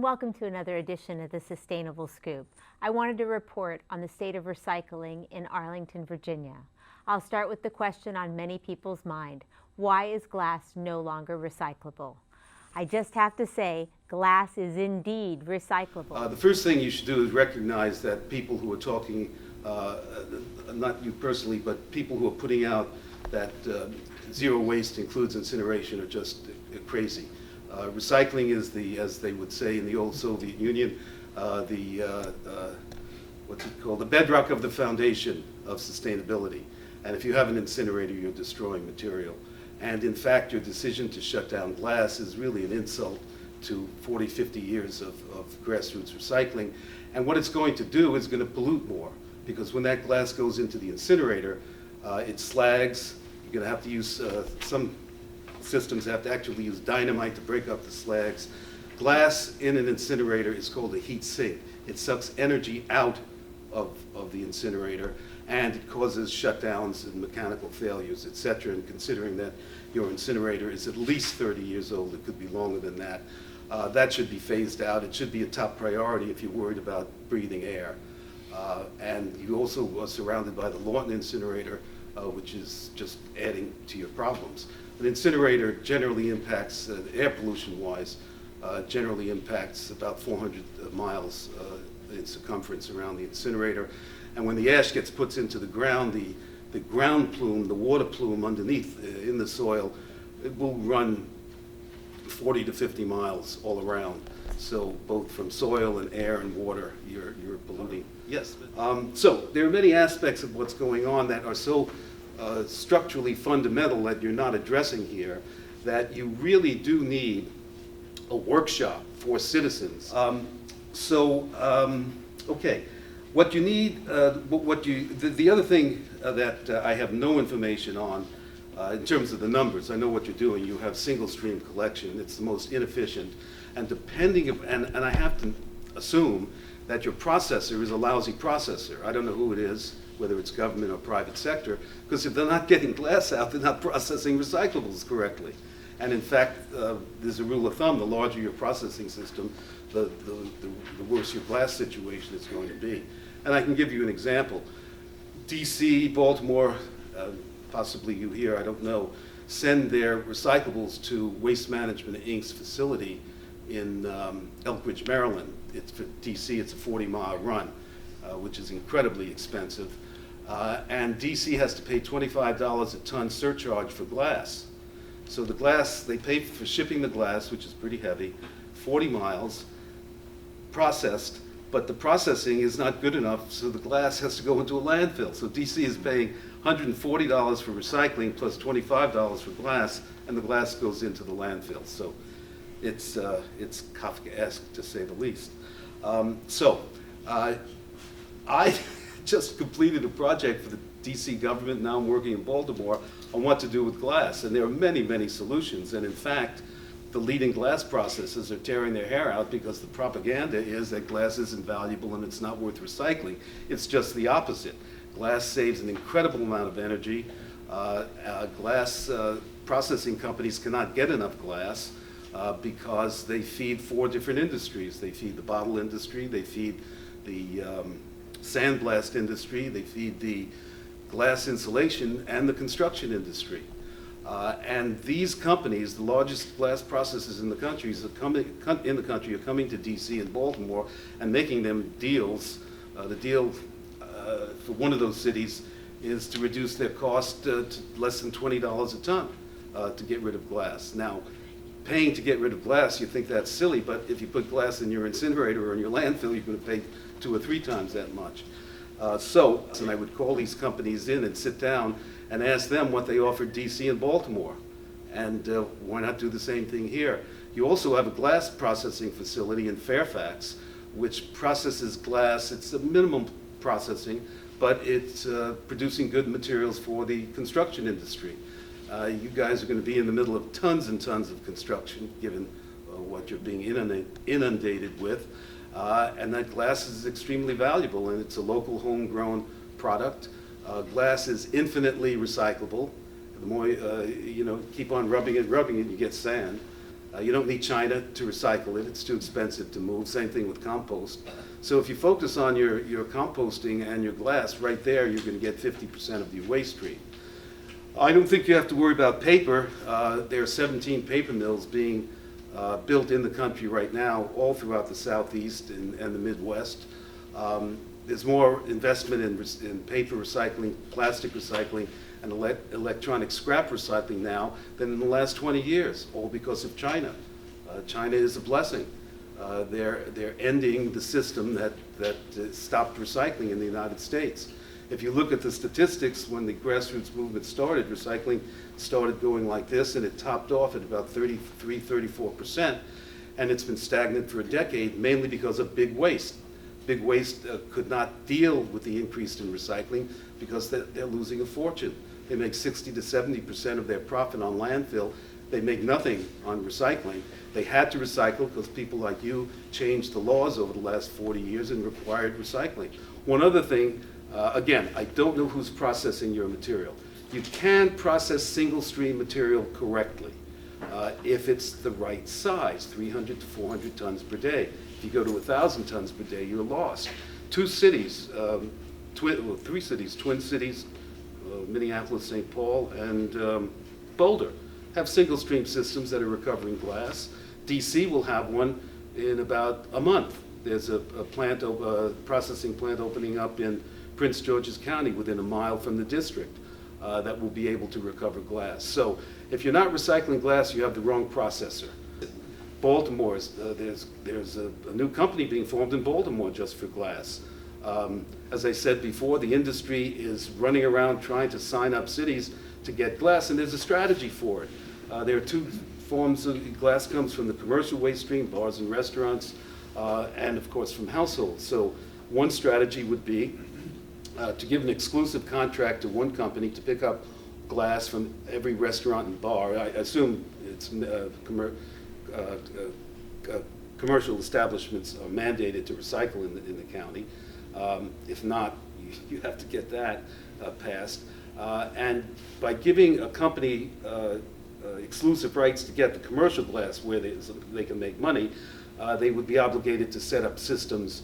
welcome to another edition of the Sustainable Scoop. I wanted to report on the state of recycling in Arlington, Virginia. I'll start with the question on many people's mind: why is glass no longer recyclable? I just have to say, glass is indeed recyclable. The first thing you should do is recognize that people who are talking, not you personally, but people who are putting out that zero waste includes incineration are just crazy. Recycling is as they would say in the old Soviet Union, what's it called? The bedrock of the foundation of sustainability. And if you have an incinerator, you're destroying material. And in fact, your decision to shut down glass is really an insult to 40, 50 years of grassroots recycling. And what it's going to do is going to pollute more, because when that glass goes into the incinerator, it slags. You're going to have to use some systems have to actually use dynamite to break up the slags. Glass in an incinerator is called a heat sink. It sucks energy out of the incinerator, and it causes shutdowns and mechanical failures, etc. And considering that your incinerator is at least 30 years old, it could be longer than that, that should be phased out. It should be a top priority if you're worried about breathing air. And you also are surrounded by the Lawton incinerator, which is just adding to your problems. An incinerator generally impacts, air pollution-wise, generally impacts about 400 miles in circumference around the incinerator. And when the ash gets put into the ground, the ground plume, the water plume underneath in the soil, it will run 40 to 50 miles all around. So both from soil and air and water, you're polluting. Yes. So there are many aspects of what's going on that are so structurally fundamental that you're not addressing here, that you really do need a workshop for citizens. Okay, what you need, the other thing that I have no information on in terms of the numbers, I know what you're doing. You have single stream collection. It's the most inefficient, and and I have to assume that your processor is a lousy processor. I don't know who it is, whether it's government or private sector, because if they're not getting glass out, they're not processing recyclables correctly. And in fact, there's a rule of thumb: the larger your processing system, the worse your glass situation is going to be. And I can give you an example. DC, Baltimore, possibly you here, I don't know, send their recyclables to Waste Management Inc.'s facility in Elkridge, Maryland. It's for DC, it's a 40-mile run, which is incredibly expensive. And DC has to pay $25 a ton surcharge for glass. So the glass, they pay for shipping the glass, which is pretty heavy, 40 miles, processed, but the processing is not good enough, so the glass has to go into a landfill. So DC is paying $140 for recycling plus $25 for glass, and the glass goes into the landfill. So it's Kafkaesque, to say the least. I just completed a project for the DC government. Now I'm working in Baltimore on what to do with glass. And there are many, many solutions. And in fact, the leading glass processors are tearing their hair out because the propaganda is that glass isn't valuable and it's not worth recycling. It's just the opposite. Glass saves an incredible amount of energy. Glass processing companies cannot get enough glass because they feed 4 different industries. They feed the bottle industry, they feed the sandblast industry, they feed the glass insulation, and the construction industry. And these companies, the largest glass processors in the country, are coming to DC and Baltimore and making them deals. The deal for one of those cities is to reduce their cost to less than $20 a ton to get rid of glass. Now, paying to get rid of glass, you think that's silly, but if you put glass in your incinerator or in your landfill, you're going to pay 2 or 3 times that much. And I would call these companies in and sit down and ask them what they offered DC and Baltimore. And why not do the same thing here? You also have a glass processing facility in Fairfax, which processes glass. It's a minimum processing, but it's producing good materials for the construction industry. You guys are going to be in the middle of tons and tons of construction, given what you're being inundated with. And that glass is extremely valuable, and it's a local homegrown product. Glass is infinitely recyclable. The more you keep on rubbing it, you get sand. You don't need China to recycle it. It's too expensive to move. Same thing with compost. So if you focus on your composting and your glass, right there you're going to get 50% of your waste stream. I don't think you have to worry about paper. There are 17 paper mills being built in the country right now, all throughout the Southeast and the Midwest. There's more investment in paper recycling, plastic recycling, and electronic scrap recycling now than in the last 20 years, all because of China. China is a blessing. They're ending the system that stopped recycling in the United States. If you look at the statistics, when the grassroots movement started, recycling started going like this, and it topped off at about 33, 34%, and it's been stagnant for a decade, mainly because of big waste. Big waste could not deal with the increase in recycling because they're losing a fortune. They make 60 to 70% of their profit on landfill. They make nothing on recycling. They had to recycle because people like you changed the laws over the last 40 years and required recycling. One other thing, again, I don't know who's processing your material. You can process single stream material correctly if it's the right size, 300 to 400 tons per day. If you go to 1,000 tons per day, you're lost. Three cities, Twin Cities, Minneapolis, St. Paul, and Boulder, have single stream systems that are recovering glass. DC will have one in about a month. There's a processing plant opening up in Prince George's County within a mile from the district that will be able to recover glass. So if you're not recycling glass, you have the wrong processor. Baltimore, there's a new company being formed in Baltimore just for glass. As I said before, the industry is running around trying to sign up cities to get glass, and there's a strategy for it. There are two forms of glass. Comes from the commercial waste stream, bars and restaurants, and of course from households. So one strategy would be to give an exclusive contract to one company to pick up glass from every restaurant and bar. I assume it's commercial establishments are mandated to recycle in the county. If not, you have to get that passed. And by giving a company exclusive rights to get the commercial glass where they can make money, they would be obligated to set up systems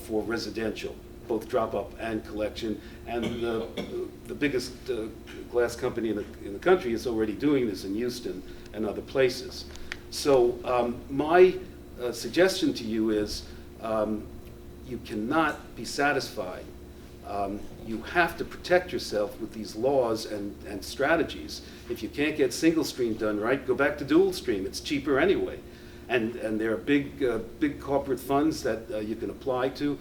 for residential, both drop-up and collection. And the biggest glass company in the country is already doing this in Houston and other places. So my suggestion to you is you cannot be satisfied. You have to protect yourself with these laws and strategies. If you can't get single stream done right, go back to dual stream. It's cheaper anyway. And there are big corporate funds that you can apply to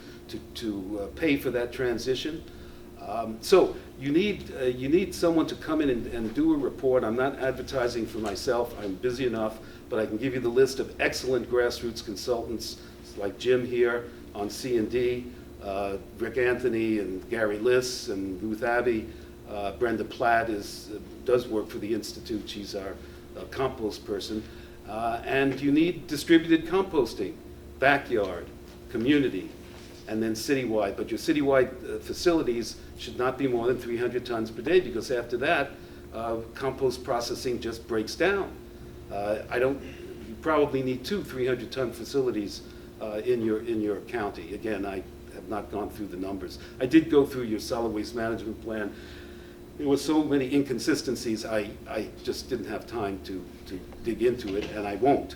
pay for that transition. So you need someone to come in and do a report. I'm not advertising for myself. I'm busy enough, but I can give you the list of excellent grassroots consultants like Jim here on C&D, Rick Anthony and Gary Liss and Ruth Abbey. Brenda Platt does work for the Institute. She's our compost person. And you need distributed composting, backyard, community, and then citywide. But your citywide facilities should not be more than 300 tons per day, because after that, compost processing just breaks down. You probably need 2 300-ton facilities in your county. Again, I have not gone through the numbers. I did go through your solid waste management plan. There were so many inconsistencies, I just didn't have time to dig into it, and I won't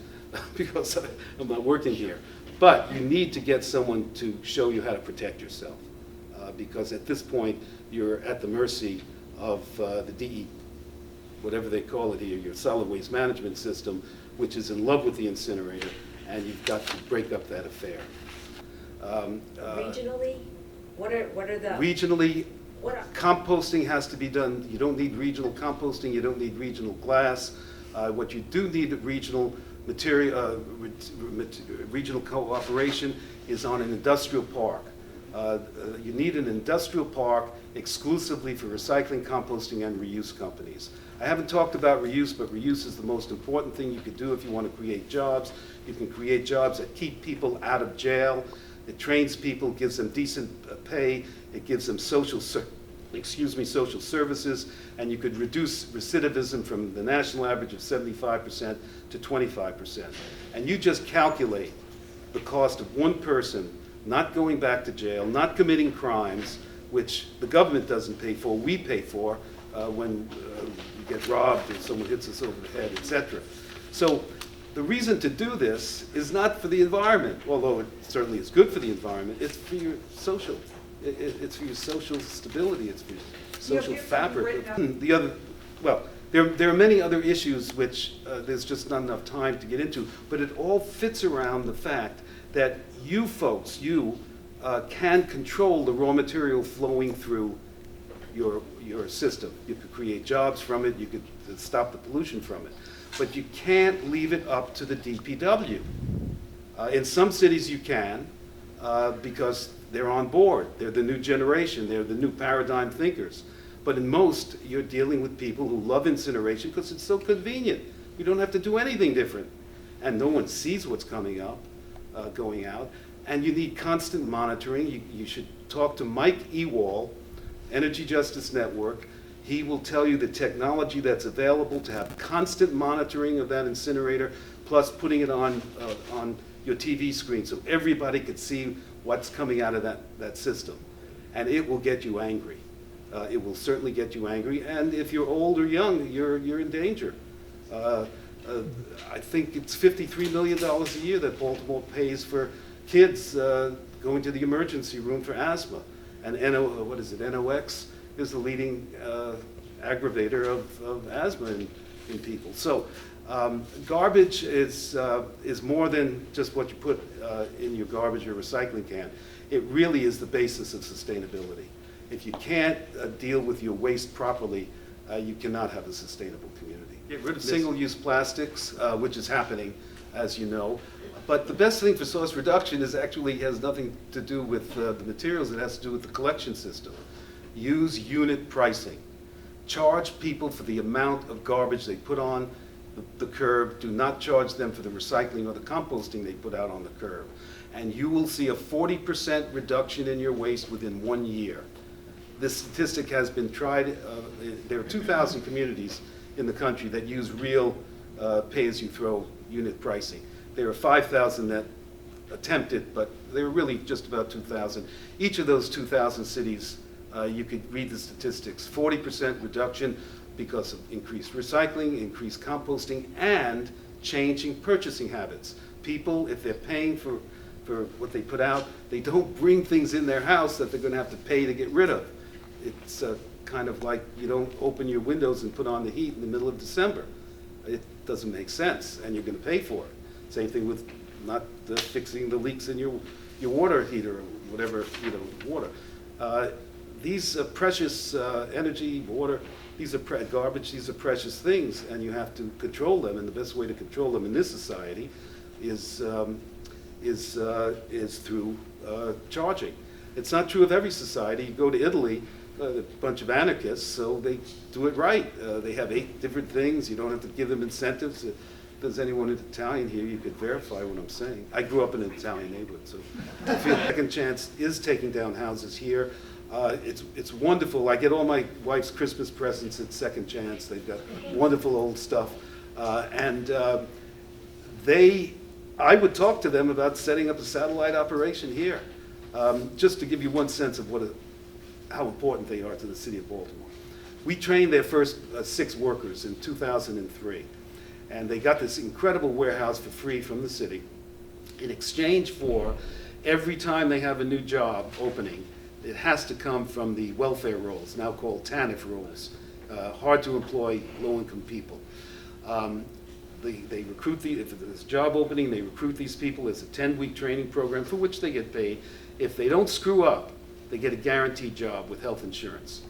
because I'm not working here. But you need to get someone to show you how to protect yourself, because at this point you're at the mercy of the DE, whatever they call it here, your solid waste management system, which is in love with the incinerator, and you've got to break up that affair. Regionally, what are the regionally? Composting has to be done. You don't need regional composting. You don't need regional glass. What you do need regional material, regional cooperation is on an industrial park. You need an industrial park exclusively for recycling, composting, and reuse companies. I haven't talked about reuse, but reuse is the most important thing you could do if you want to create jobs. You can create jobs that keep people out of jail. It trains people, gives them decent pay. It gives them social social services, and you could reduce recidivism from the national average of 75% to 25%. And you just calculate the cost of one person not going back to jail, not committing crimes, which the government doesn't pay for, we pay for when we get robbed or someone hits us over the head, etc. So the reason to do this is not for the environment, although it certainly is good for the environment, it's for your social. It's for your social stability, it's for your social fabric. The other, well, there are many other issues which there's just not enough time to get into, but it all fits around the fact that you folks, can control the raw material flowing through your system. You could create jobs from it, you could stop the pollution from it, but you can't leave it up to the DPW. In some cities you can, because they're on board. They're the new generation. They're the new paradigm thinkers. But in most, you're dealing with people who love incineration because it's so convenient. You don't have to do anything different. And no one sees what's coming up, going out. And you need constant monitoring. You should talk to Mike Ewall, Energy Justice Network. He will tell you the technology that's available to have constant monitoring of that incinerator, plus putting it on your TV screen so everybody could see what's coming out of that system. And it will get you angry. It will certainly get you angry. And if you're old or young, you're in danger. I think it's $53 million a year that Baltimore pays for kids going to the emergency room for asthma. And NOx is the leading aggravator of asthma in people. So garbage is more than just what you put in your garbage or recycling can. It really is the basis of sustainability. If you can't deal with your waste properly, you cannot have a sustainable community. Get rid of single-use plastics, which is happening, as you know. But the best thing for source reduction actually has nothing to do with the materials. It has to do with the collection system. Use unit pricing. Charge people for the amount of garbage they put on the curb. Do not charge them for the recycling or the composting they put out on the curb. And you will see a 40% reduction in your waste within 1 year. This statistic has been tried. There are 2,000 communities in the country that use real pay-as-you-throw unit pricing. There are 5,000 that attempt it, but they were really just about 2,000. Each of those 2,000 cities, you could read the statistics, 40% reduction because of increased recycling, increased composting, and changing purchasing habits. People, if they're paying for what they put out, they don't bring things in their house that they're going to have to pay to get rid of. It's kind of like you don't open your windows and put on the heat in the middle of December. It doesn't make sense, and you're going to pay for it. Same thing with not fixing the leaks in your water heater or whatever, water. These precious energy, water, these are garbage, these are precious things, and you have to control them, and the best way to control them in this society is through charging. It's not true of every society. You go to Italy, a bunch of anarchists, so they do it right. They have 8 different things. You don't have to give them incentives. If there's anyone Italian here, you could verify what I'm saying. I grew up in an Italian neighborhood, so I feel Second Chance is taking down houses here. It's wonderful. I get all my wife's Christmas presents at Second Chance. They've got wonderful old stuff. I would talk to them about setting up a satellite operation here, just to give you one sense of how important they are to the city of Baltimore. We trained their first 6 workers in 2003, and they got this incredible warehouse for free from the city. In exchange for every time they have a new job opening, it has to come from the welfare rolls, now called TANF rolls, hard to employ low-income people. They recruit if there's a job opening, they recruit these people. There's a 10-week training program for which they get paid. If they don't screw up, they get a guaranteed job with health insurance.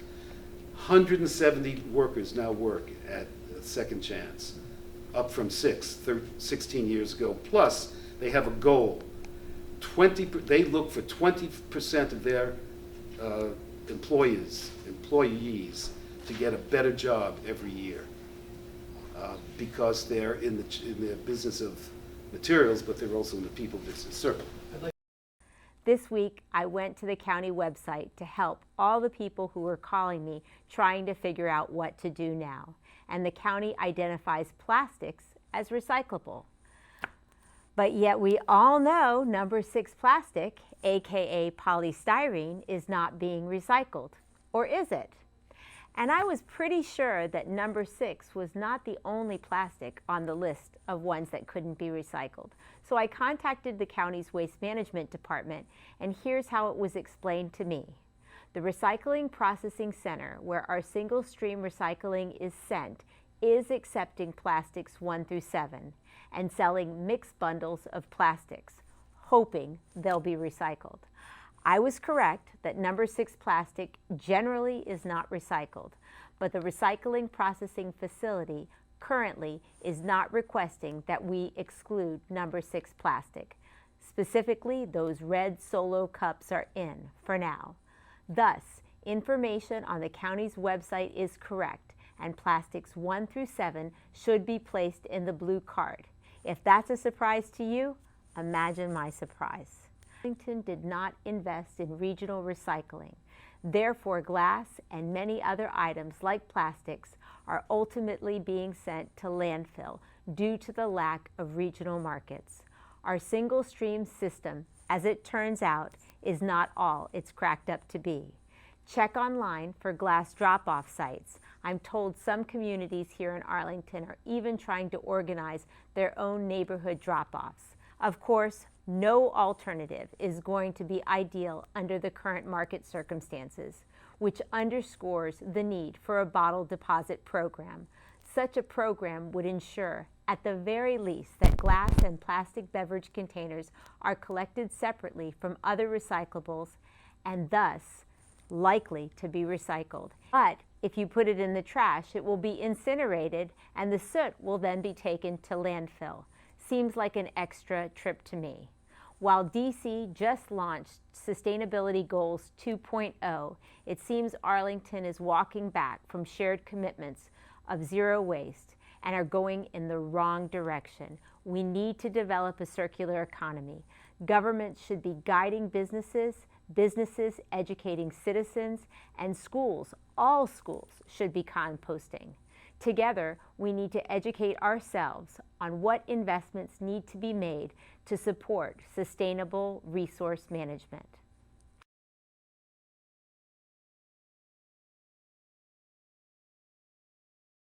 170 workers now work at Second Chance, up from 16 years ago. Plus, they have a goal. They look for 20% of their employees to get a better job every year. Because they're in the business of materials, but they're also in the people business. Sir. This week, I went to the county website to help all the people who were calling me trying to figure out what to do now. And the county identifies plastics as recyclable. But yet we all know number 6 plastic, aka polystyrene, is not being recycled. Or is it? And I was pretty sure that number 6 was not the only plastic on the list of ones that couldn't be recycled. So I contacted the county's waste management department, and here's how it was explained to me. The recycling processing center, where our single stream recycling is sent, is accepting plastics 1 through 7 and selling mixed bundles of plastics, hoping they'll be recycled. I was correct that number 6 plastic generally is not recycled, but the recycling processing facility currently is not requesting that we exclude number 6 plastic. Specifically, those red Solo cups are in for now. Thus, information on the county's website is correct, and plastics 1 through 7 should be placed in the blue card. If that's a surprise to you, imagine my surprise. Arlington did not invest in regional recycling. Therefore, glass and many other items like plastics are ultimately being sent to landfill due to the lack of regional markets. Our single stream system, as it turns out, is not all it's cracked up to be. Check online for glass drop-off sites. I'm told some communities here in Arlington are even trying to organize their own neighborhood drop-offs. Of course, no alternative is going to be ideal under the current market circumstances, which underscores the need for a bottle deposit program. Such a program would ensure, at the very least, that glass and plastic beverage containers are collected separately from other recyclables and thus likely to be recycled. But if you put it in the trash, it will be incinerated and the soot will then be taken to landfill. Seems like an extra trip to me. While DC just launched Sustainability Goals 2.0, it seems Arlington is walking back from shared commitments of zero waste and are going in the wrong direction. We need to develop a circular economy. Government should be guiding businesses educating citizens, and schools, all schools, should be composting. Together, we need to educate ourselves on what investments need to be made to support sustainable resource management.